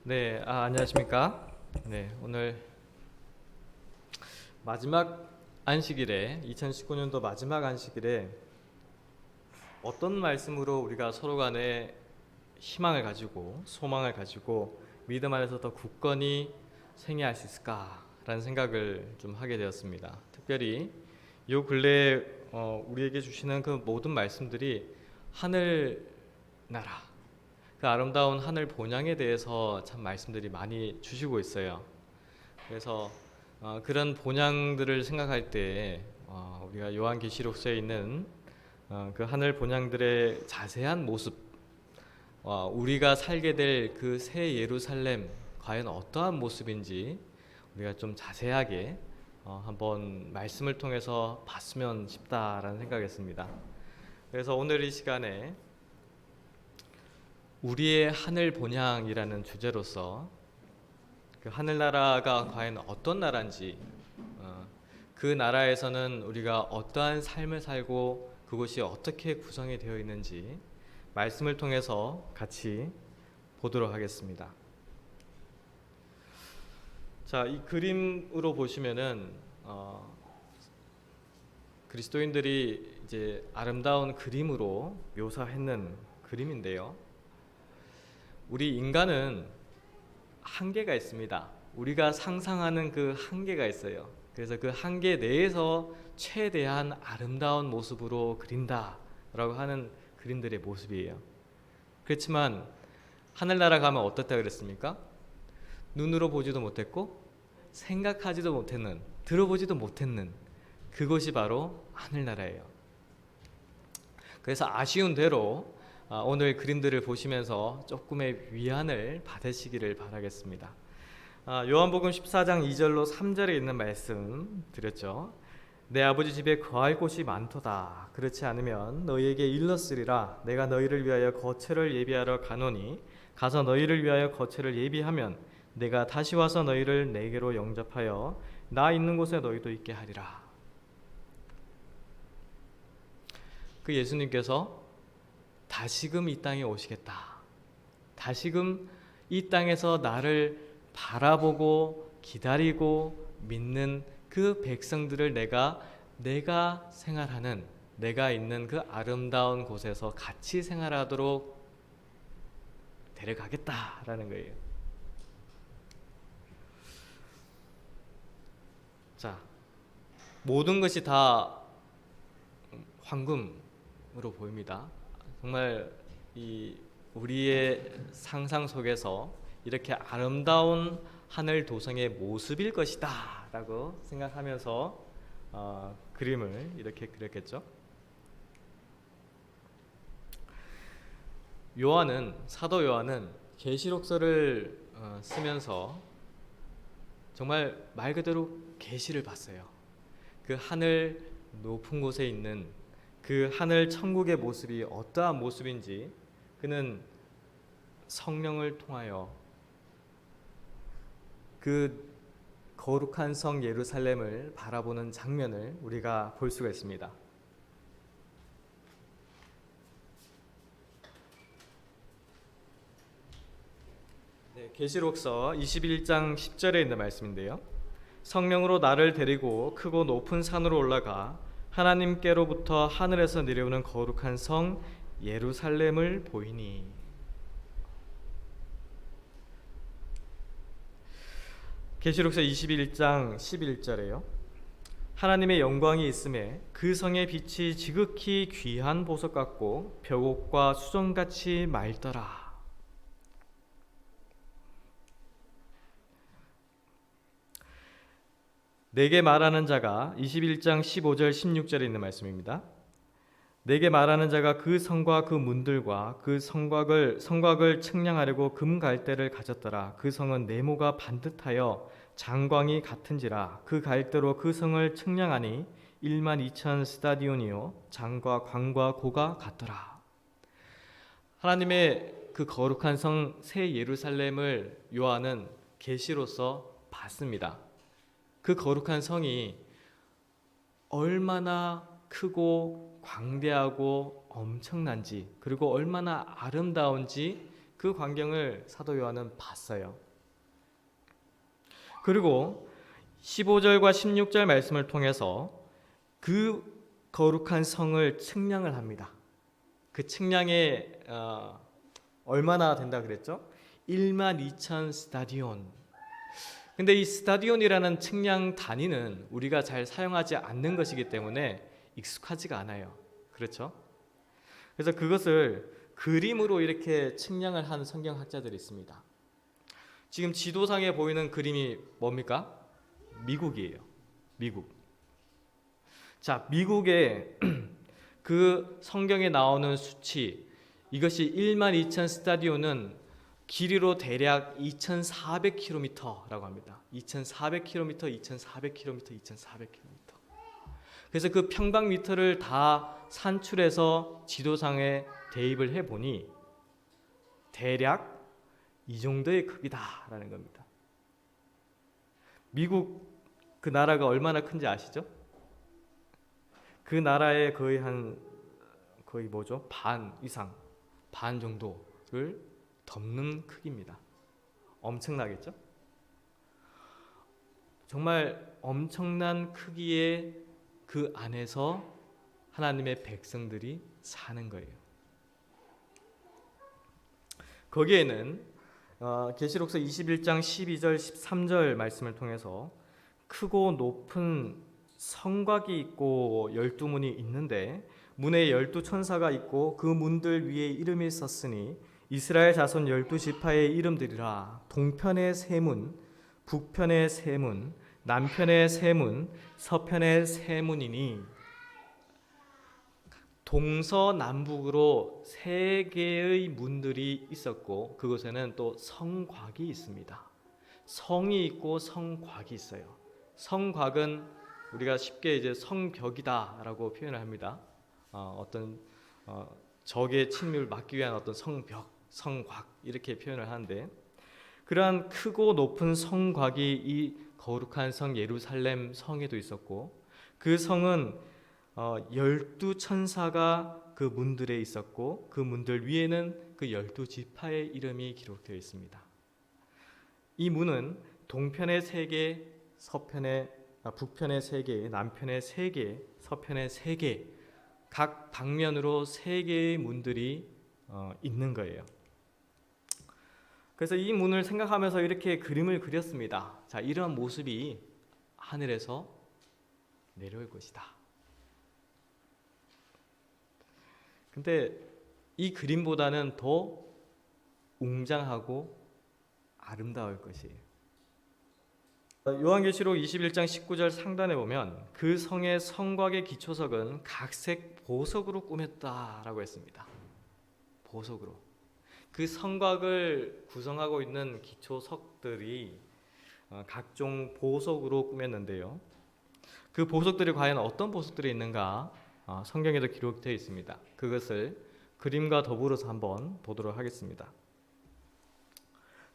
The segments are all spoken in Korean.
네, 안녕하십니까? 네, 오늘 마지막 안식일에 2019년도 마지막 안식일에 어떤 말씀으로 우리가 서로 간에 희망을 가지고 소망을 가지고 믿음 안에서 더 굳건히 생애할 수 있을까라는 생각을 좀 하게 되었습니다. 특별히 요 근래에 우리에게 주시는 그 모든 말씀들이 하늘 나라, 그 아름다운 하늘 본향에 대해서 참 말씀들이 많이 주시고 있어요. 그래서 그런 본향들을 생각할 때 우리가 요한계시록서에 있는 그 하늘 본향들의 자세한 모습, 우리가 살게 될 그 새 예루살렘 과연 어떠한 모습인지 우리가 좀 자세하게 한번 말씀을 통해서 봤으면 싶다라는 생각했습니다. 그래서 오늘 이 시간에 우리의 하늘 본향이라는 주제로서 그 하늘나라가 과연 어떤 나라인지, 그 나라에서는 우리가 어떠한 삶을 살고 그것이 어떻게 구성이 되어 있는지 말씀을 통해서 같이 보도록 하겠습니다. 자, 이 그림으로 보시면은 그리스도인들이 이제 아름다운 그림으로 묘사했는 그림인데요. 우리 인간은 한계가 있습니다. 우리가 상상하는 그 한계가 있어요. 그래서 그 한계 내에서 최대한 아름다운 모습으로 그린다라고 하는 그림들의 모습이에요. 그렇지만 하늘나라 가면 어떻다 그랬습니까? 눈으로 보지도 못했고 생각하지도 못했는, 들어보지도 못했는 그것이 바로 하늘나라예요. 그래서 아쉬운 대로 오늘 그림들을 보시면서 조금의 위안을 받으시기를 바라겠습니다. 요한복음 14장 2절로 3절에 있는 말씀 드렸죠. 내 아버지 집에 거할 곳이 많도다. 그렇지 않으면 너희에게 일렀으리라. 내가 너희를 위하여 거처를 예비하러 가노니 가서 너희를 위하여 거처를 예비하면 내가 다시 와서 너희를 내게로 영접하여 나 있는 곳에 너희도 있게 하리라. 그 예수님께서 다시금 이 땅에 오시겠다. 다시금 이 땅에서 나를 바라보고 기다리고 믿는 그 백성들을 내가 생활하는, 내가 있는 그 아름다운 곳에서 같이 생활하도록 데려가겠다라는 거예요. 자, 모든 것이 다 황금으로 보입니다. 정말 우리의 상상 속에서 이렇게 아름다운 하늘 도성의 모습일 것이다 라고 생각하면서 그림을 이렇게 그렸겠죠. 사도 요한은 계시록서를 쓰면서 정말 말 그대로 계시를 봤어요. 그 하늘 높은 곳에 있는 그 하늘 천국의 모습이 어떠한 모습인지 그는 성령을 통하여 그 거룩한 성 예루살렘을 바라보는 장면을 우리가 볼 수가 있습니다. 네, 계시록서 21장 10절에 있는 말씀인데요. 성령으로 나를 데리고 크고 높은 산으로 올라가 하나님께로부터 하늘에서 내려오는 거룩한 성 예루살렘을 보이니. 계시록서 21장 11절에요. 하나님의 영광이 있음에 그 성의 빛이 지극히 귀한 보석 같고 벽옥과 수정같이 맑더라. 내게 말하는 자가 21장 15절 16절에 있는 말씀입니다. 내게 말하는 자가 그 성과 그 문들과 그 성곽을 측량하려고 금 갈대를 가졌더라. 그 성은 네모가 반듯하여 장광이 같은지라. 그 갈대로 그 성을 측량하니 1만 2천 스타디온이요 장과 광과 고가 같더라. 하나님의 그 거룩한 성 새 예루살렘을 요한은 계시로서 봤습니다. 그 거룩한 성이 얼마나 크고 광대하고 엄청난지, 그리고 얼마나 아름다운지 그 광경을 사도 요한은 봤어요. 그리고 15절과 16절 말씀을 통해서 그 거룩한 성을 측량을 합니다. 그 측량에 얼마나 된다 그랬죠? 12,000 스타디온. 근데 이 스타디온이라는 측량 단위는 우리가 잘 사용하지 않는 것이기 때문에 익숙하지가 않아요. 그렇죠? 그래서 그것을 그림으로 이렇게 측량을 한 성경학자들이 있습니다. 지금 지도상에 보이는 그림이 뭡니까? 미국이에요. 미국. 자, 미국의 그 성경에 나오는 수치, 이것이 12,000 스타디온은 길이로 대략 2,400km라고 합니다. 2,400km, 2,400km, 2,400km. 그래서 그 평방미터를 다 산출해서 지도상에 대입을 해보니 대략 이 정도의 크기다라는 겁니다. 미국 그 나라가 얼마나 큰지 아시죠? 그 나라의 거의 반 이상, 반 정도를 덮는 크기입니다. 엄청나겠죠? 정말 엄청난 크기의 그 안에서 하나님의 백성들이 사는 거예요. 거기에는 계시록서 21장 12절 13절 말씀을 통해서 크고 높은 성곽이 있고 12문이 있는데 문에 12천사가 있고 그 문들 위에 이름이 썼으니 이스라엘 자손 12지파의 이름들이라. 동편의 세 문, 북편의 세 문, 남편의 세 문, 서편의 세 문이니 동서남북으로 세 개의 문들이 있었고 그곳에는 또 성곽이 있습니다. 성이 있고 성곽이 있어요. 성곽은 우리가 쉽게 이제 성벽이다라고 표현을 합니다. 어떤 적의 침입을 막기 위한 어떤 성벽, 성곽 이렇게 표현을 하는데 그러한 크고 높은 성곽이 이 거룩한 성 예루살렘 성에도 있었고 그 성은 12천사가 그 문들에 있었고 그 문들 위에는 그 12지파의 이름이 기록되어 있습니다. 이 문은 동편의 3개, 북편의 3개, 남편의 3개, 서편의 3개 각 방면으로 3개의 문들이 있는 거예요. 그래서 이 문을 생각하면서 이렇게 그림을 그렸습니다. 자, 이런 모습이 하늘에서 내려올 것이다. 근데 이 그림보다는 더 웅장하고 아름다울 것이에요. 요한계시록 21장 19절 상단에 보면 그 성의 성곽의 기초석은 각색 보석으로 꾸몄다라고 했습니다. 보석으로. 그 성곽을 구성하고 있는 기초석들이 각종 보석으로 꾸몄는데요. 그 보석들이 과연 어떤 보석들이 있는가 성경에도 기록되어 있습니다. 그것을 그림과 더불어서 한번 보도록 하겠습니다.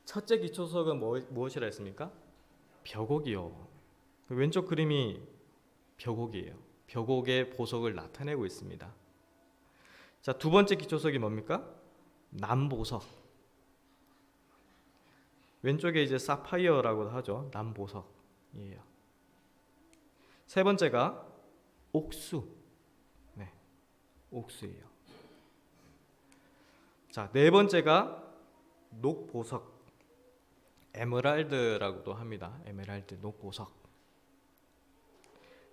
첫째 기초석은 무엇이라 했습니까? 벽옥이요. 왼쪽 그림이 벽옥이에요. 벽옥의 보석을 나타내고 있습니다. 자, 두 번째 기초석이 뭡니까? 남보석. 왼쪽에 이제 사파이어라고 하죠. 남보석이에요. 세 번째가 옥수. 네, 옥수예요. 자, 네 번째가 녹보석. 에메랄드라고도 합니다. 에메랄드, 녹보석.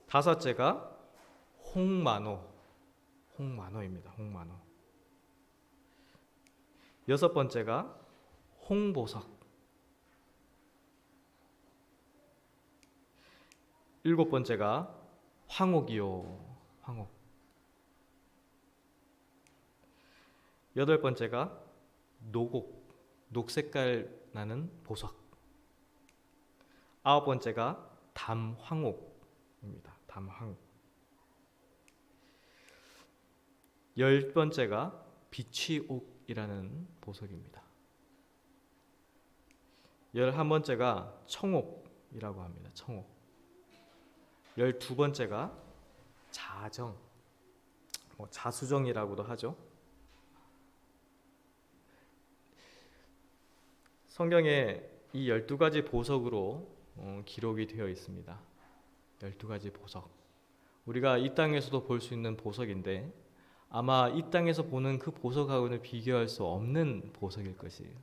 다섯째가 홍마노입니다. 홍마노. 여섯 번째가 홍보석. 일곱 번째가 황옥이요. 황옥. 여덟 번째가 노곡. 녹색깔 나는 보석. 아홉 번째가 담황옥입니다. 담황옥. 열 번째가 비취옥이라는 보석입니다. 11번째가 청옥이라고 합니다. 청옥. 12번째가 자정, 자수정이라고도 하죠. 성경에 이 12가지 보석으로 기록이 되어 있습니다. 12가지 보석. 우리가 이 땅에서도 볼 수 있는 보석인데 아마 이 땅에서 보는 그 보석하고는 비교할 수 없는 보석일 것이에요.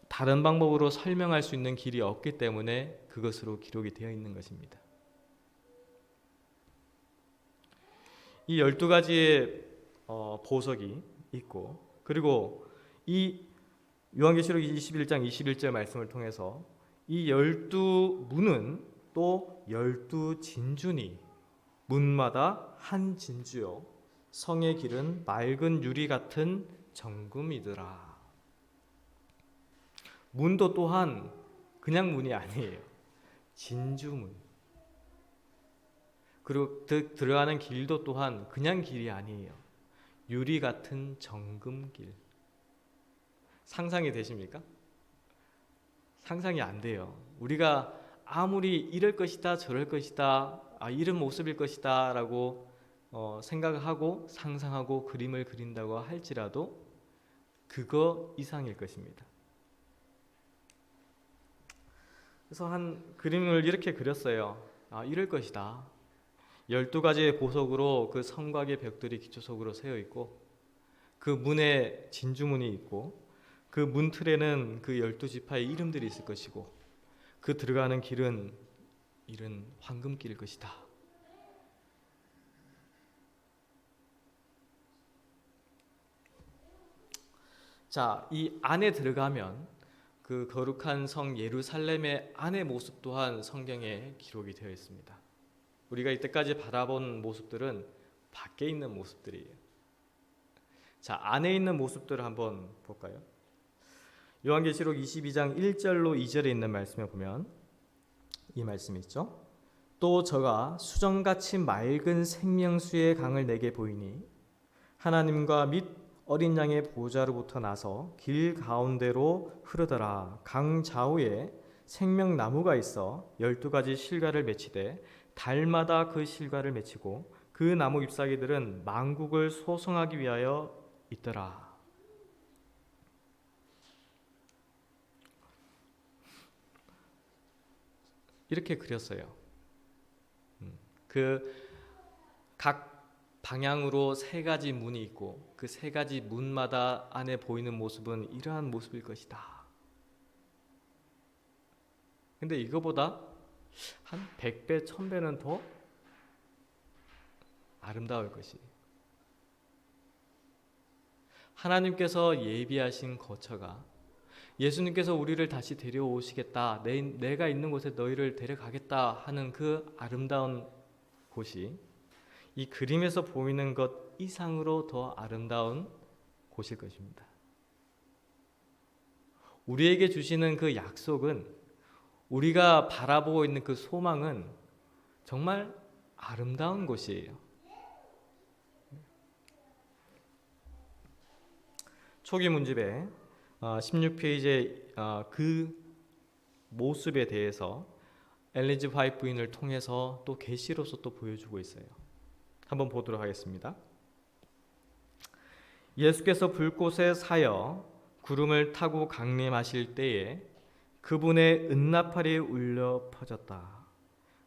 다른 방법으로 설명할 수 있는 길이 없기 때문에 그것으로 기록이 되어 있는 것입니다. 이 12가지의 보석이 있고, 그리고 이 요한계시록 21장 21절 말씀을 통해서 이 12문은 또 12진주니 문마다 한 진주요 성의 길은 맑은 유리 같은 정금이더라. 문도 또한 그냥 문이 아니에요. 진주문. 그리고 들어가는 길도 또한 그냥 길이 아니에요. 유리 같은 정금길. 상상이 되십니까? 상상이 안 돼요. 우리가 아무리 이럴 것이다 저럴 것이다 이런 모습일 것이다 라고 생각을 하고 상상하고 그림을 그린다고 할지라도 그거 이상일 것입니다. 그래서 한 그림을 이렇게 그렸어요. 이럴 것이다. 12가지의 보석으로 그 성곽의 벽들이 기초석으로 세어 있고 그 문에 진주문이 있고 그 문틀에는 그 12지파의 이름들이 있을 것이고 그 들어가는 길은 이른 황금길일 것이다. 자, 이 안에 들어가면 그 거룩한 성 예루살렘의 안의 모습 또한 성경에 기록이 되어 있습니다. 우리가 이때까지 바라본 모습들은 밖에 있는 모습들이에요. 자, 안에 있는 모습들을 한번 볼까요? 요한계시록 22장 1절로 2절에 있는 말씀에 보면 이 말씀이 있죠. 또 저가 수정같이 맑은 생명수의 강을 내게 보이니 하나님과 및 어린 양의 보좌로부터 나서 길 가운데로 흐르더라. 강 좌우에 생명나무가 있어 12가지 실과를 맺히되 달마다 그 실과를 맺히고 그 나무 잎사귀들은 만국을 소성하기 위하여 있더라. 이렇게 그렸어요. 그 각 방향으로 3가지 문이 있고 그 3가지 문마다 안에 보이는 모습은 이러한 모습일 것이다. 근데 이거보다 한 100배, 1000배는 더 아름다울 것이. 하나님께서 예비하신 거처가 예수님께서 우리를 다시 데려오시겠다. 내가 있는 곳에 너희를 데려가겠다 하는 그 아름다운 곳이 이 그림에서 보이는 것 이상으로 더 아름다운 곳일 것입니다. 우리에게 주시는 그 약속은 우리가 바라보고 있는 그 소망은 정말 아름다운 곳이에요. 초기 문집에 16페이지에 그 모습에 대해서 엘렌 지 화이트 부인을 통해서 또 계시로서 또 보여주고 있어요. 한번 보도록 하겠습니다. 예수께서 불꽃에 사여 구름을 타고 강림하실 때에 그분의 은나팔이 울려 퍼졌다.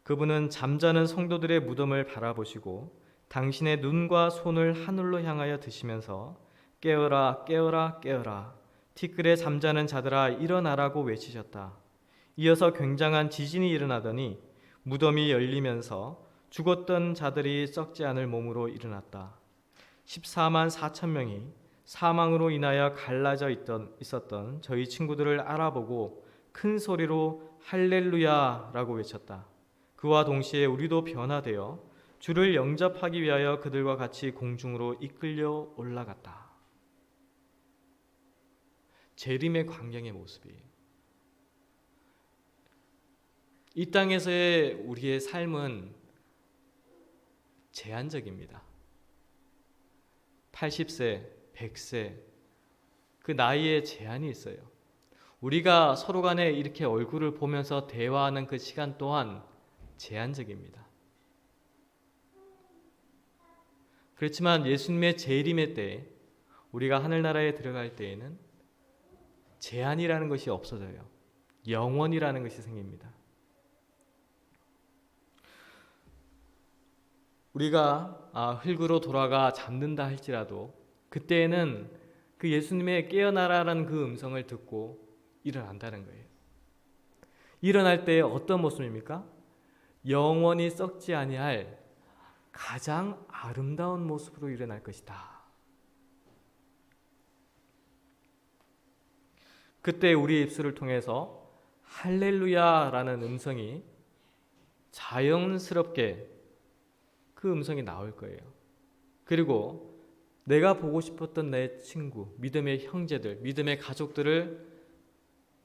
그분은 잠자는 성도들의 무덤을 바라보시고 당신의 눈과 손을 하늘로 향하여 드시면서 깨어라 깨어라 깨어라 티끌에 잠자는 자들아 일어나라고 외치셨다. 이어서 굉장한 지진이 일어나더니 무덤이 열리면서 죽었던 자들이 썩지 않을 몸으로 일어났다. 14만 4천 명이 사망으로 인하여 갈라져 있었던 저희 친구들을 알아보고 큰 소리로 할렐루야라고 외쳤다. 그와 동시에 우리도 변화되어 주를 영접하기 위하여 그들과 같이 공중으로 이끌려 올라갔다. 재림의 광경의 모습이에요. 이 땅에서의 우리의 삶은 제한적입니다. 80세, 100세 그 나이에 제한이 있어요. 우리가 서로 간에 이렇게 얼굴을 보면서 대화하는 그 시간 또한 제한적입니다. 그렇지만 예수님의 재림의 때 우리가 하늘나라에 들어갈 때에는 제한이라는 것이 없어져요. 영원이라는 것이 생깁니다. 우리가 흙으로 돌아가 잠든다 할지라도 그때에는 그 예수님의 깨어나라라는 그 음성을 듣고 일어난다는 거예요. 일어날 때 어떤 모습입니까? 영원히 썩지 아니할 가장 아름다운 모습으로 일어날 것이다. 그때 우리 입술을 통해서 할렐루야라는 음성이 자연스럽게 그 음성이 나올 거예요. 그리고 내가 보고 싶었던 내 친구, 믿음의 형제들, 믿음의 가족들을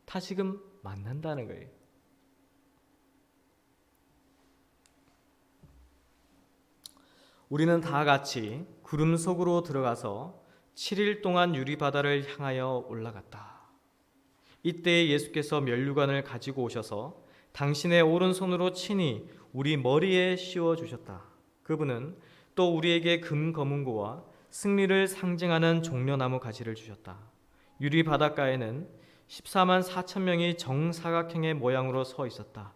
다시금 만난다는 거예요. 우리는 다 같이 구름 속으로 들어가서 7일 동안 유리바다를 향하여 올라갔다. 이때 예수께서 면류관을 가지고 오셔서 당신의 오른손으로 친히 우리 머리에 씌워주셨다. 그분은 또 우리에게 금거문고와 승리를 상징하는 종려나무 가지를 주셨다. 유리 바닷가에는 14만 4천 명이 정사각형의 모양으로 서 있었다.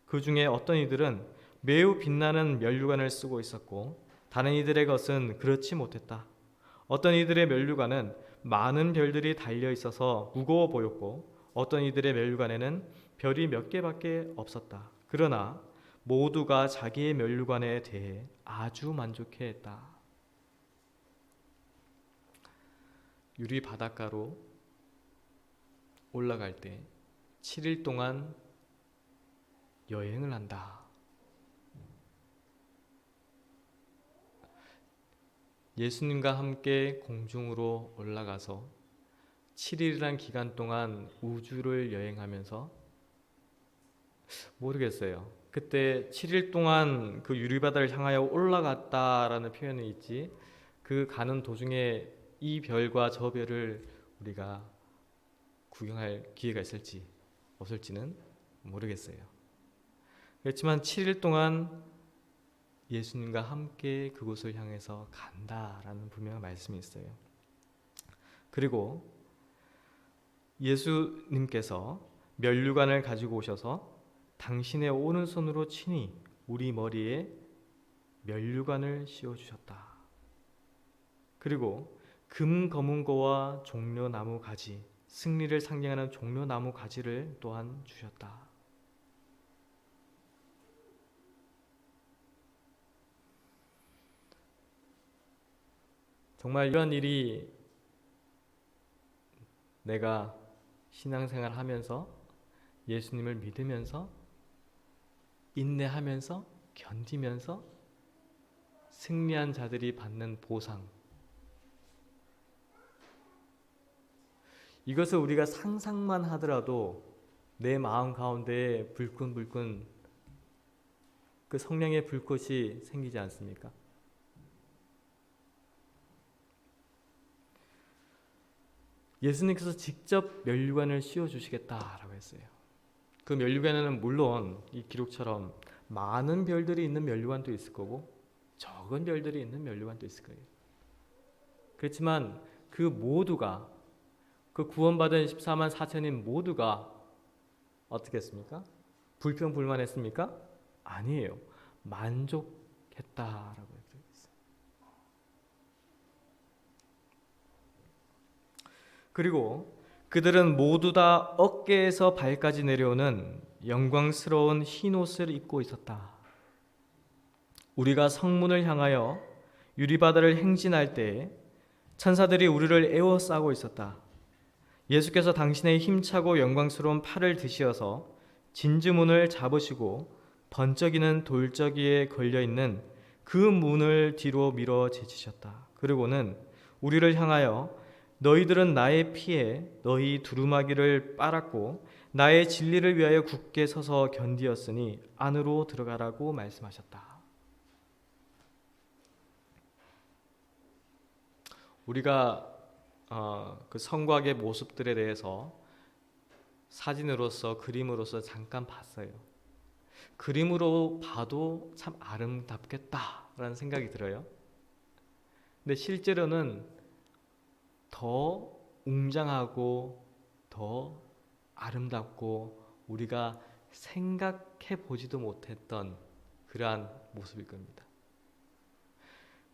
그 중에 어떤 이들은 매우 빛나는 면류관을 쓰고 있었고 다른 이들의 것은 그렇지 못했다. 어떤 이들의 면류관은 많은 별들이 달려 있어서 무거워 보였고 어떤 이들의 면류관에는 별이 몇 개밖에 없었다. 그러나 모두가 자기의 면류관에 대해 아주 만족해했다. 유리 바닷가로 올라갈 때 7일 동안 여행을 한다. 예수님과 함께 공중으로 올라가서 7일이란 기간 동안 우주를 여행하면서 모르겠어요. 그때 7일 동안 그 유리바다를 향하여 올라갔다라는 표현이 있지 그 가는 도중에 이 별과 저 별을 우리가 구경할 기회가 있을지 없을지는 모르겠어요. 그렇지만 7일 동안 예수님과 함께 그곳을 향해서 간다라는 분명한 말씀이 있어요. 그리고 예수님께서 면류관을 가지고 오셔서 당신의 오른손으로 친히 우리 머리에 면류관을 씌워주셨다. 그리고 금거문고와 종려나무 가지, 승리를 상징하는 종려나무 가지를 또한 주셨다. 정말 이런 일이 내가 신앙생활 하면서 예수님을 믿으면서 인내하면서 견디면서 승리한 자들이 받는 보상, 이것을 우리가 상상만 하더라도 내 마음 가운데 불끈불끈 그 성령의 불꽃이 생기지 않습니까? 예수님께서 직접 면류관을 씌워주시겠다라고 했어요. 그 면류관에는 물론 이 기록처럼 많은 별들이 있는 면류관도 있을 거고 적은 별들이 있는 면류관도 있을 거예요. 그렇지만 그 모두가 그 구원받은 14만 4천인 모두가 어떻게 했습니까? 불평불만했습니까? 아니에요. 만족했다라고 했어요. 그리고 그들은 모두 다 어깨에서 발까지 내려오는 영광스러운 흰 옷을 입고 있었다. 우리가 성문을 향하여 유리바다를 행진할 때 천사들이 우리를 에워싸고 있었다. 예수께서 당신의 힘차고 영광스러운 팔을 드시어서 진주문을 잡으시고 번쩍이는 돌저기에 걸려있는 그 문을 뒤로 밀어 제치셨다. 그리고는 우리를 향하여 너희들은 나의 피에 너희 두루마기를 빨았고 나의 진리를 위하여 굳게 서서 견디었으니 안으로 들어가라고 말씀하셨다. 우리가 그 성곽의 모습들에 대해서 사진으로서 그림으로서 잠깐 봤어요. 그림으로 봐도 참 아름답겠다라는 생각이 들어요. 근데 실제로는 더 웅장하고 더 아름답고 우리가 생각해 보지도 못했던 그러한 모습일 겁니다.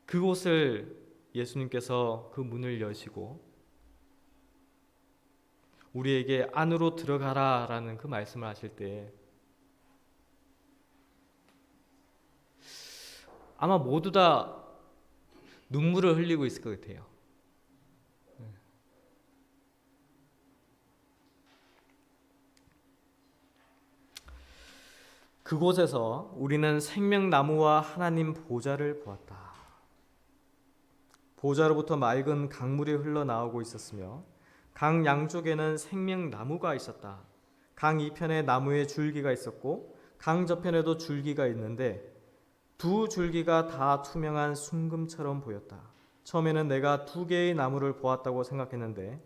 그곳을 예수님께서 그 문을 여시고 우리에게 안으로 들어가라라는 그 말씀을 하실 때 아마 모두 다 눈물을 흘리고 있을 것 같아요. 그곳에서 우리는 생명나무와 하나님 보좌를 보았다. 보좌로부터 맑은 강물이 흘러나오고 있었으며 강 양쪽에는 생명나무가 있었다. 강 이편에 나무의 줄기가 있었고 강 저편에도 줄기가 있는데 두 줄기가 다 투명한 순금처럼 보였다. 처음에는 내가 두 개의 나무를 보았다고 생각했는데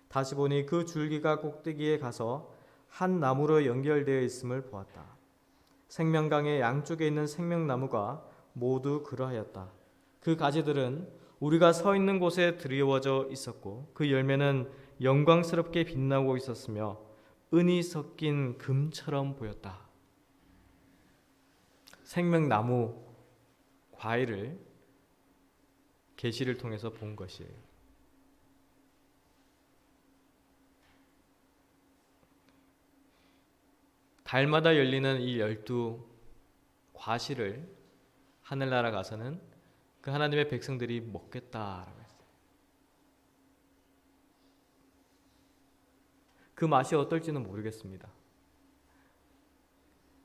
다시 보니 그 줄기가 꼭대기에 가서 한 나무로 연결되어 있음을 보았다. 생명강의 양쪽에 있는 생명나무가 모두 그러하였다. 그 가지들은 우리가 서 있는 곳에 드리워져 있었고 그 열매는 영광스럽게 빛나고 있었으며 은이 섞인 금처럼 보였다. 생명나무 과일을 계시를 통해서 본 것이에요. 달마다 열리는 이 12 과실을 하늘나라 가서는 그 하나님의 백성들이 먹겠다라고 했어요. 그 맛이 어떨지는 모르겠습니다.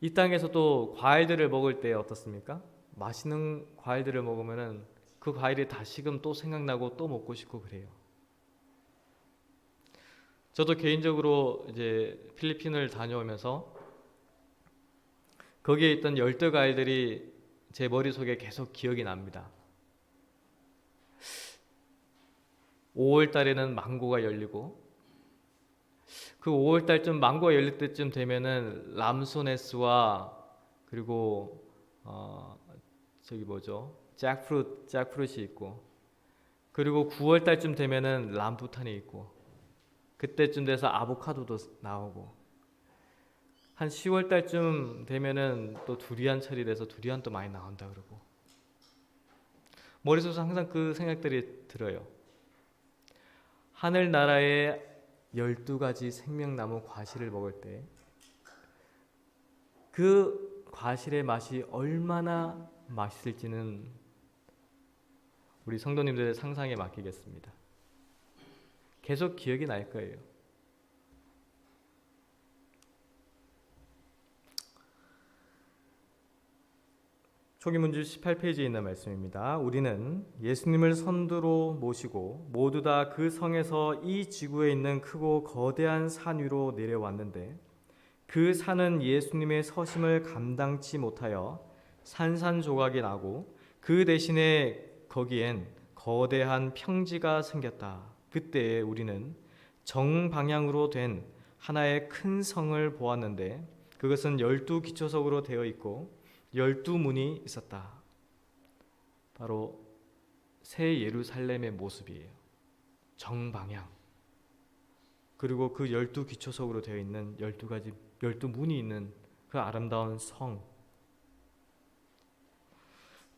이 땅에서도 과일들을 먹을 때 어떻습니까? 맛있는 과일들을 먹으면은 그 과일이 다시금 또 생각나고 또 먹고 싶고 그래요. 저도 개인적으로 이제 필리핀을 다녀오면서 거기에 있던 열대 과일들이 제 머릿속에 계속 기억이 납니다. 5월 달에는 망고가 열리고 그 5월 달쯤 망고가 열릴 때쯤 되면은 람소네스와 그리고 저기 뭐죠? 잭프루트이 있고 그리고 9월 달쯤 되면은 람부탄이 있고 그때쯤 돼서 아보카도도 나오고 한 10월 달쯤 되면은 또 두리안 철이 돼서 두리안도 많이 나온다 그러고 머릿속에서 항상 그 생각들이 들어요. 하늘나라의 12가지 생명나무 과실을 먹을 때 그 과실의 맛이 얼마나 맛있을지는 우리 성도님들의 상상에 맡기겠습니다. 계속 기억이 날 거예요. 초기문주 18페이지에 있는 말씀입니다. 우리는 예수님을 선두로 모시고 모두 다 그 성에서 이 지구에 있는 크고 거대한 산 위로 내려왔는데 그 산은 예수님의 서심을 감당치 못하여 산산조각이 나고 그 대신에 거기엔 거대한 평지가 생겼다. 그때 우리는 정방향으로 된 하나의 큰 성을 보았는데 그것은 12 기초석으로 되어 있고 12문이 있었다. 바로 새 예루살렘의 모습이에요. 정방향. 그리고 그 12 기초석으로 되어 있는 12가지 12문이 있는 그 아름다운 성.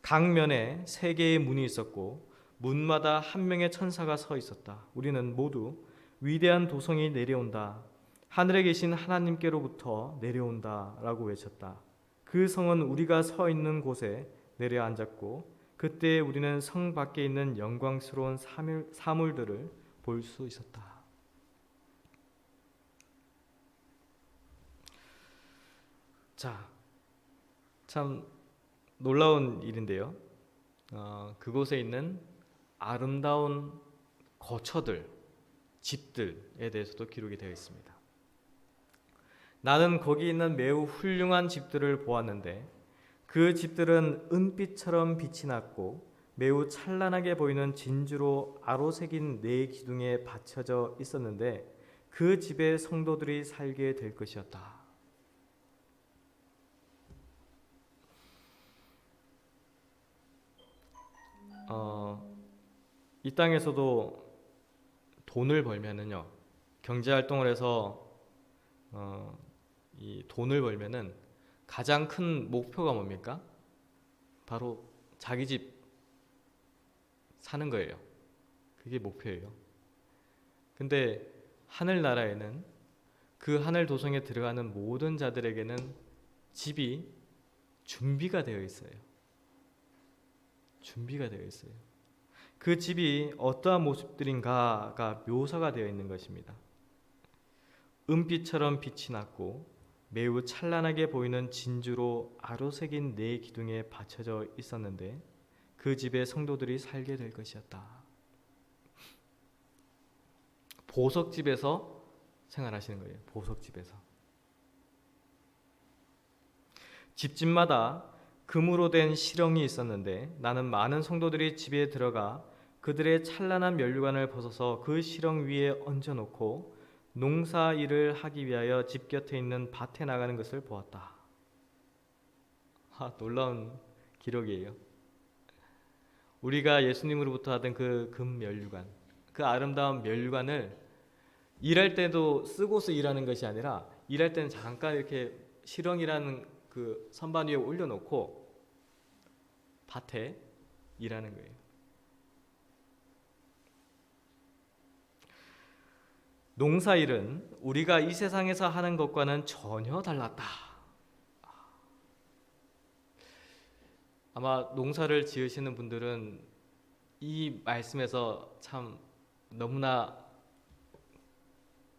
각면에 3개의 문이 있었고 문마다 한 명의 천사가 서 있었다. 우리는 모두 위대한 도성이 내려온다. 하늘에 계신 하나님께로부터 내려온다 라고 외쳤다. 그 성은 우리가 서 있는 곳에 내려앉았고 그때 우리는 성 밖에 있는 영광스러운 사물들을 볼 수 있었다. 자, 참 놀라운 일인데요. 그곳에 있는 아름다운 거처들, 집들에 대해서도 기록이 되어 있습니다. 나는 거기 있는 매우 훌륭한 집들을 보았는데 그 집들은 은빛처럼 빛이 났고 매우 찬란하게 보이는 진주로 아로새긴 4기둥에 받쳐져 있었는데 그 집에 성도들이 살게 될 것이었다. 이 땅에서도 돈을 벌면은요 경제 활동을 해서 이 돈을 벌면은 가장 큰 목표가 뭡니까? 바로 자기 집 사는 거예요. 그게 목표예요. 근데 하늘나라에는 그 하늘 도성에 들어가는 모든 자들에게는 집이 준비가 되어 있어요. 준비가 되어 있어요. 그 집이 어떠한 모습들인가가 묘사가 되어 있는 것입니다. 은빛처럼 빛이 났고 매우 찬란하게 보이는 진주로 아로새긴 네 기둥에 받쳐져 있었는데 그 집에 성도들이 살게 될 것이었다. 보석집에서 생활하시는 거예요. 보석집에서. 집집마다 금으로 된 시렁이 있었는데 나는 많은 성도들이 집에 들어가 그들의 찬란한 면류관을 벗어서 그 시렁 위에 얹어놓고 농사 일을 하기 위하여 집 곁에 있는 밭에 나가는 것을 보았다. 놀라운 기록이에요. 우리가 예수님으로부터 하던 그 금 면류관, 그 아름다운 면류관을 일할 때도 쓰고서 일하는 것이 아니라 일할 때는 잠깐 이렇게 시렁이라는 그 선반 위에 올려놓고 밭에 일하는 거예요. 농사일은 우리가 이 세상에서 하는 것과는 전혀 달랐다. 아마 농사를 지으시는 분들은 이 말씀에서 참 너무나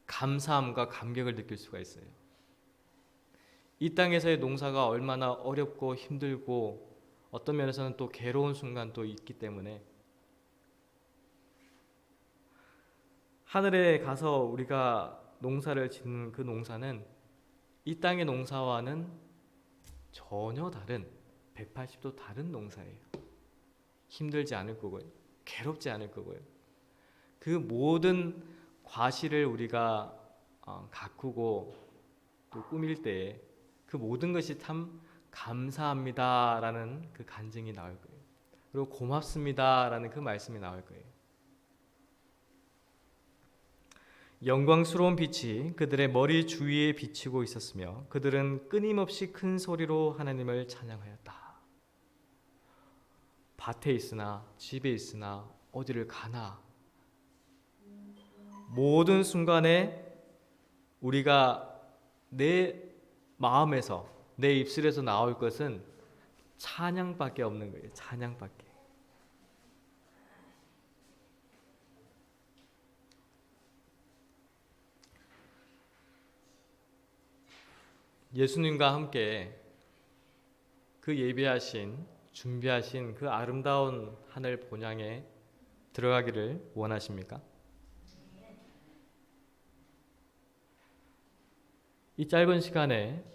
감사함과 감격을 느낄 수가 있어요. 이 땅에서의 농사가 얼마나 어렵고 힘들고 어떤 면에서는 또 괴로운 순간도 있기 때문에 하늘에 가서 우리가 농사를 짓는 그 농사는 이 땅의 농사와는 전혀 다른 180도 다른 농사예요. 힘들지 않을 거고요. 괴롭지 않을 거고요. 그 모든 과실을 우리가 가꾸고 또 꾸밀 때 그 모든 것이 참 감사합니다라는 그 간증이 나올 거예요. 그리고 고맙습니다라는 그 말씀이 나올 거예요. 영광스러운 빛이 그들의 머리 주위에 비치고 있었으며 그들은 끊임없이 큰 소리로 하나님을 찬양하였다. 밭에 있으나 집에 있으나 어디를 가나 모든 순간에 우리가 내 마음에서 내 입술에서 나올 것은 찬양밖에 없는 거예요. 찬양밖에. 예수님과 함께 그 예비하신 준비하신 그 아름다운 하늘 본향에 들어가기를 원하십니까? 이 짧은 시간에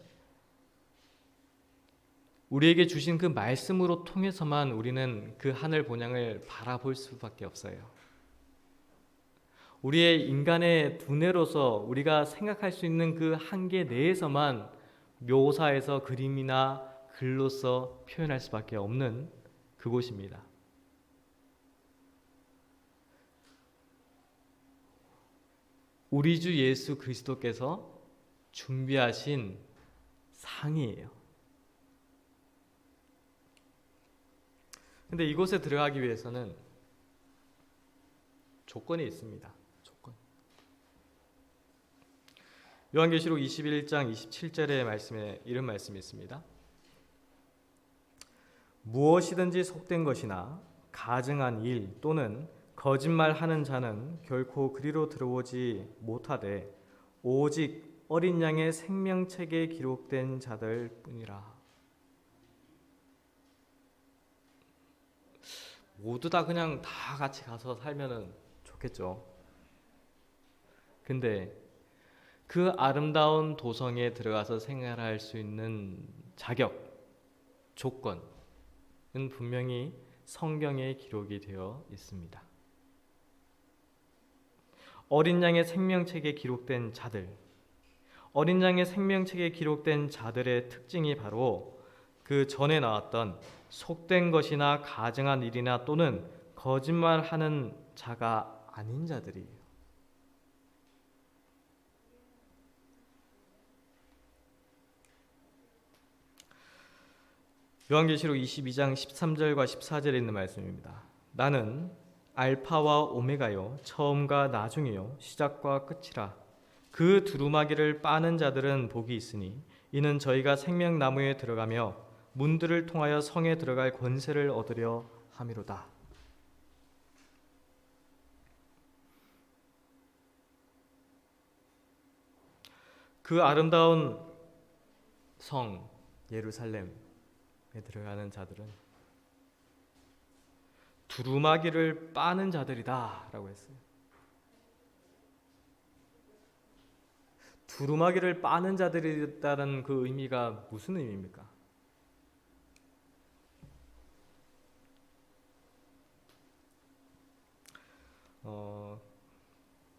우리에게 주신 그 말씀으로 통해서만 우리는 그 하늘 본향을 바라볼 수밖에 없어요. 우리의 인간의 두뇌로서 우리가 생각할 수 있는 그 한계 내에서만 묘사해서 그림이나 글로써 표현할 수밖에 없는 그곳입니다. 우리 주 예수 그리스도께서 준비하신 상이에요. 근데 이곳에 들어가기 위해서는 조건이 있습니다. 조건. 요한계시록 21장 27절의 말씀에 이런 말씀이 있습니다. 무엇이든지 속된 것이나 가증한 일 또는 거짓말하는 자는 결코 그리로 들어오지 못하되 오직 어린 양의 생명책에 기록된 자들 뿐이라. 모두 다 그냥 다 같이 가서 살면은 좋겠죠. 근데 그 아름다운 도성에 들어가서 생활할 수 있는 자격, 조건은 분명히 성경에 기록이 되어 있습니다. 어린 양의 생명책에 기록된 자들, 어린 양의 생명책에 기록된 자들의 특징이 바로 그 전에 나왔던 속된 것이나 가증한 일이나 또는 거짓말하는 자가 아닌 자들이에요. 요한계시록 22장 13절과 14절에 있는 말씀입니다. 나는 알파와 오메가요 처음과 나중이요 시작과 끝이라. 그 두루마기를 빠는 자들은 복이 있으니 이는 저희가 생명나무에 들어가며 문들을 통하여 성에 들어갈 권세를 얻으려 함이로다. 그 아름다운 성 예루살렘에 들어가는 자들은 두루마기를 빠는 자들이다 라고 했어요. 두루마기를 빠는 자들이다라는 그 의미가 무슨 의미입니까?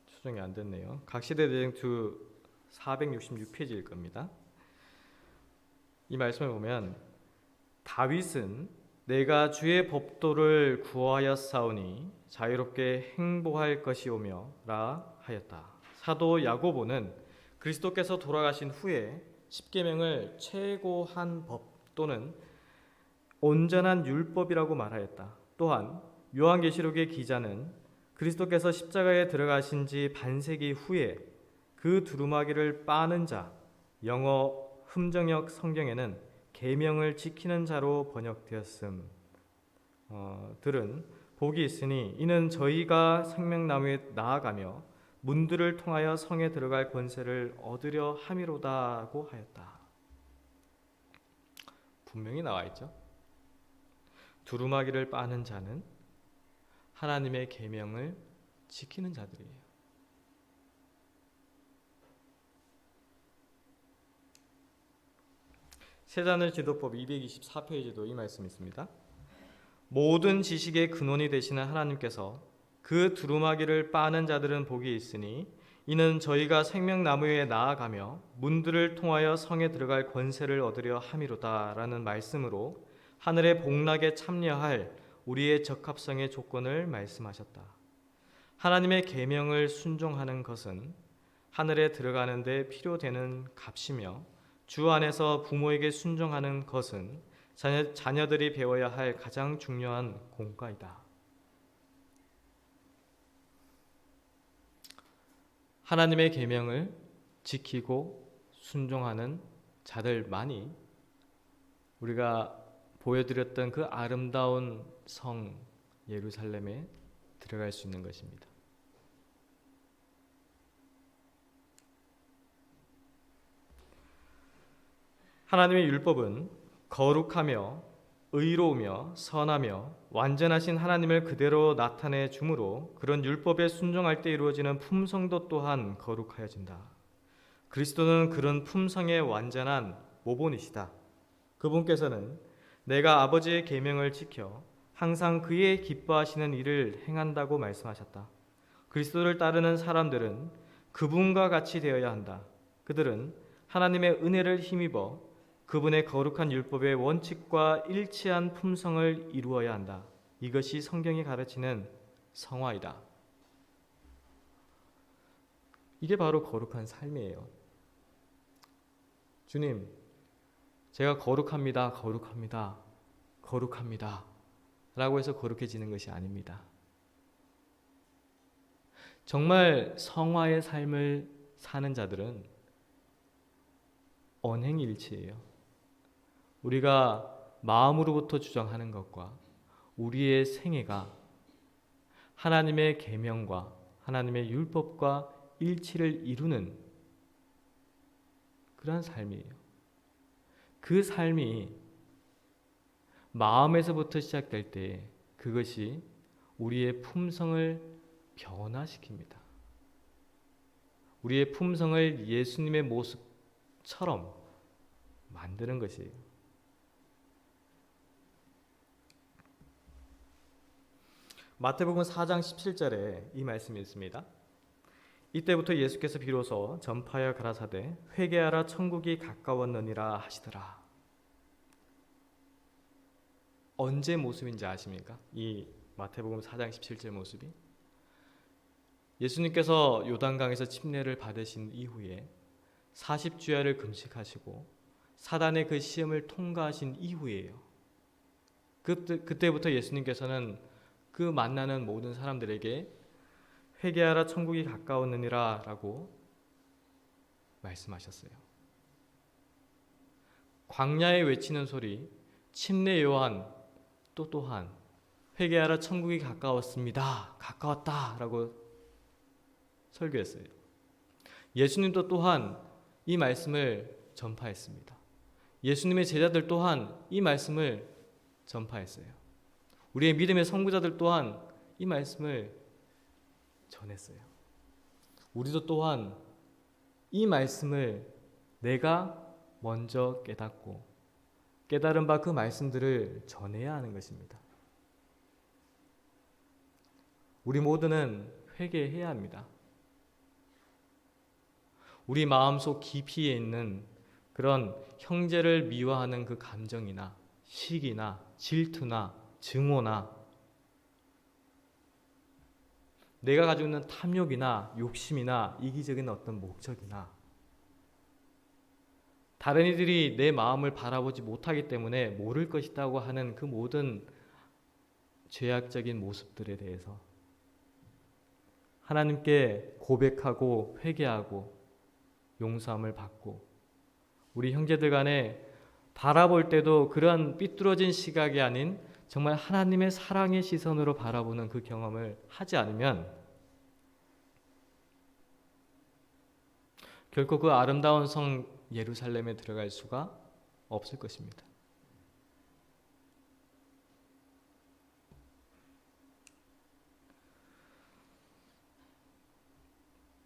수정이 안 됐네요. 각시대대쟁투 466페이지일 겁니다. 이 말씀을 보면 다윗은 내가 주의 법도를 구하였사오니 자유롭게 행보할 것이오며라 하였다. 사도 야고보는 그리스도께서 돌아가신 후에 십계명을 최고한 법 또는 온전한 율법이라고 말하였다. 또한 요한계시록의 기자는 그리스도께서 십자가에 들어가신 지 반세기 후에 그 두루마기를 빠는 자, 영어 흠정역 성경에는 계명을 지키는 자로 번역되었음. 들은 복이 있으니 이는 저희가 생명나무에 나아가며 문들을 통하여 성에 들어갈 권세를 얻으려 함이로다고 하였다. 분명히 나와 있죠. 두루마기를 빠는 자는 하나님의 계명을 지키는 자들이에요. 세자는 지도법 224페이지도 이 말씀이 있습니다. 모든 지식의 근원이 되시는 하나님께서 그 두루마기를 빠는 자들은 복이 있으니 이는 저희가 생명나무에 나아가며 문들을 통하여 성에 들어갈 권세를 얻으려 함이로다 라는 말씀으로 하늘의 복락에 참여할 우리의 적합성의 조건을 말씀하셨다. 하나님의 계명을 순종하는 것은 하늘에 들어가는 데 필요되는 값이며 주 안에서 부모에게 순종하는 것은 자녀들이 배워야 할 가장 중요한 공과이다. 하나님의 계명을 지키고 순종하는 자들만이 우리가 보여드렸던 그 아름다운 성 예루살렘에 들어갈 수 있는 것입니다. 하나님의 율법은 거룩하며 의로우며 선하며 완전하신 하나님을 그대로 나타내 주므로 그런 율법에 순종할 때 이루어지는 품성도 또한 거룩하여진다. 그리스도는 그런 품성의 완전한 모본이시다. 그분께서는 내가 아버지의 계명을 지켜 항상 그의 기뻐하시는 일을 행한다고 말씀하셨다. 그리스도를 따르는 사람들은 그분과 같이 되어야 한다. 그들은 하나님의 은혜를 힘입어 그분의 거룩한 율법의 원칙과 일치한 품성을 이루어야 한다. 이것이 성경이 가르치는 성화이다. 이게 바로 거룩한 삶이에요. 주님, 제가 거룩합니다, 거룩합니다, 거룩합니다 라고 해서 거룩해지는 것이 아닙니다. 정말 성화의 삶을 사는 자들은 언행일치예요. 우리가 마음으로부터 주장하는 것과 우리의 생애가 하나님의 계명과 하나님의 율법과 일치를 이루는 그러한 삶이에요. 그 삶이 마음에서부터 시작될 때 그것이 우리의 품성을 변화시킵니다. 우리의 품성을 예수님의 모습처럼 만드는 것이에요. 마태복음 4장 17절에 이 말씀이 있습니다. 이때부터 예수께서 비로소 전파하여 가라사대 회개하라 천국이 가까웠느니라 하시더라. 언제 모습인지 아십니까? 이 마태복음 4장 17절 모습이 예수님께서 요단강에서 침례를 받으신 이후에 40주야를 금식하시고 사단의 그 시험을 통과하신 이후에요. 그때부터 예수님께서는 그 만나는 모든 사람들에게 회개하라 천국이 가까웠느니라 라고 말씀하셨어요. 광야에 외치는 소리, 침례 요한 또한 회개하라 천국이 가까웠습니다. 가까웠다 라고 설교했어요. 예수님도 또한 이 말씀을 전파했습니다. 예수님의 제자들 또한 이 말씀을 전파했어요. 우리의 믿음의 선구자들 또한 이 말씀을 전했어요. 우리도 또한 이 말씀을 내가 먼저 깨닫고 깨달은 바 그 말씀들을 전해야 하는 것입니다. 우리 모두는 회개해야 합니다. 우리 마음속 깊이에 있는 그런 형제를 미워하는 그 감정이나 시기나 질투나 증오나 내가 가지고 있는 탐욕이나 욕심이나 이기적인 어떤 목적이나 다른 이들이 내 마음을 바라보지 못하기 때문에 모를 것이라고 하는 그 모든 죄악적인 모습들에 대해서 하나님께 고백하고 회개하고 용서함을 받고 우리 형제들 간에 바라볼 때도 그러한 삐뚤어진 시각이 아닌 정말 하나님의 사랑의 시선으로 바라보는 그 경험을 하지 않으면 결코 그 아름다운 성 예루살렘에 들어갈 수가 없을 것입니다.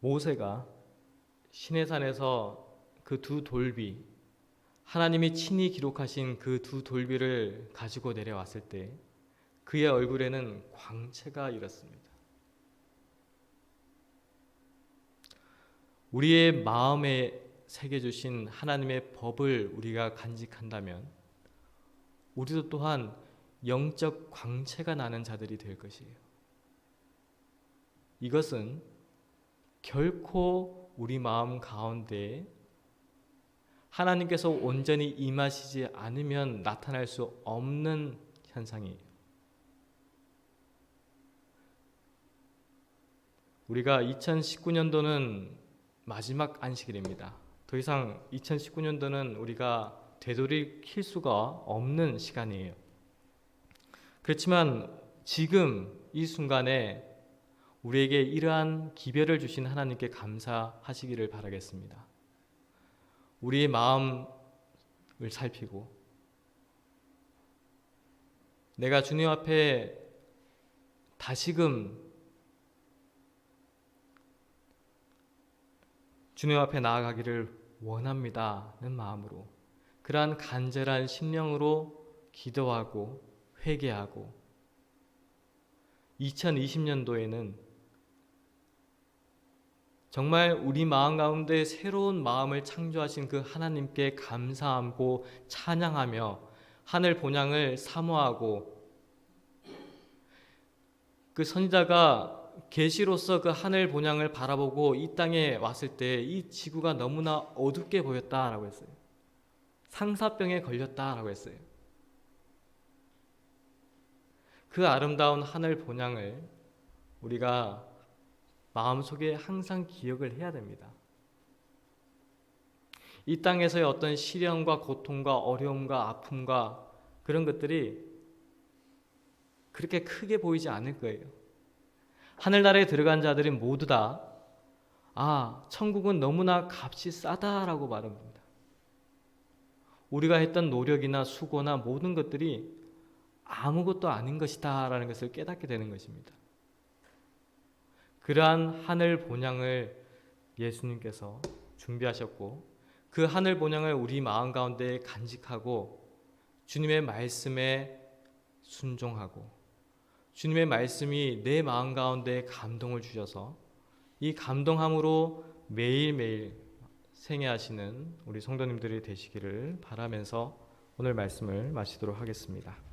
모세가 시내산에서 그 두 돌비, 하나님이 친히 기록하신 그 두 돌비를 가지고 내려왔을 때 그의 얼굴에는 광채가 일었습니다. 우리의 마음에 새겨주신 하나님의 법을 우리가 간직한다면 우리도 또한 영적 광채가 나는 자들이 될 것이에요. 이것은 결코 우리 마음 가운데 하나님께서 온전히 임하시지 않으면 나타날 수 없는 현상이에요. 우리가 2019년도는 마지막 안식일입니다. 더 이상 2019년도는 우리가 되돌이킬 수가 없는 시간이에요. 그렇지만 지금 이 순간에 우리에게 이러한 기별을 주신 하나님께 감사하시기를 바라겠습니다. 우리의 마음을 살피고 내가 주님 앞에 다시금 주님 앞에 나아가기를 원합니다는 마음으로 그러한 간절한 심령으로 기도하고 회개하고 2020년도에는 정말 우리 마음 가운데 새로운 마음을 창조하신 그 하나님께 감사하고 찬양하며 하늘 본향을 사모하고 그 선지자가 계시로서 그 하늘 본향을 바라보고 이 땅에 왔을 때 이 지구가 너무나 어둡게 보였다라고 했어요. 상사병에 걸렸다라고 했어요. 그 아름다운 하늘 본향을 우리가 마음속에 항상 기억을 해야 됩니다. 이 땅에서의 어떤 시련과 고통과 어려움과 아픔과 그런 것들이 그렇게 크게 보이지 않을 거예요. 하늘나라에 들어간 자들이 모두 다 천국은 너무나 값이 싸다라고 말합니다. 우리가 했던 노력이나 수고나 모든 것들이 아무것도 아닌 것이다 라는 것을 깨닫게 되는 것입니다. 그러한 하늘 본향을 예수님께서 준비하셨고 그 하늘 본향을 우리 마음 가운데 간직하고 주님의 말씀에 순종하고 주님의 말씀이 내 마음 가운데 감동을 주셔서 이 감동함으로 매일매일 생애하시는 우리 성도님들이 되시기를 바라면서 오늘 말씀을 마치도록 하겠습니다.